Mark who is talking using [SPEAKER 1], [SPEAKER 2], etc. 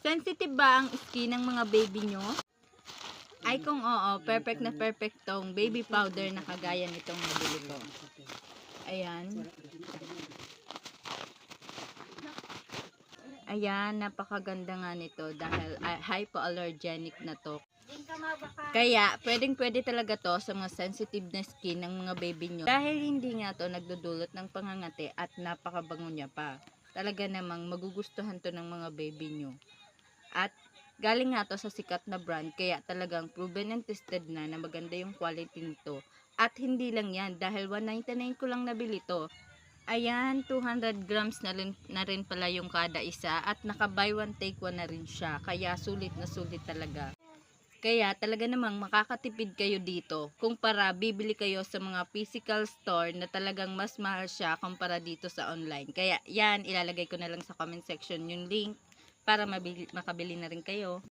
[SPEAKER 1] Sensitive ba ang skin ng mga baby nyo? Ay kung oo, perfect na perfect tong baby powder na kagaya nitong nabili ko. Ayan. Ayan, napakaganda nga nito dahil hypoallergenic na to. Kaya, pwede talaga to sa mga sensitive na skin ng mga baby nyo. Dahil hindi nga to nagdudulot ng pangangati at napakabango niya pa. Talaga namang magugustuhan to ng mga baby nyo. At galing nga to sa sikat na brand, kaya talagang proven and tested na maganda yung quality nito. At hindi lang yan, dahil 199 ko lang nabili to. Ayan, 200 grams na rin pala yung kada isa at naka buy one take one na rin siya. Kaya sulit na sulit talaga. Kaya talaga namang makakatipid kayo dito kumpara bibili kayo sa mga physical store na talagang mas mahal siya kumpara dito sa online. Kaya yan, ilalagay ko na lang sa comment section yung link para makabili na rin kayo.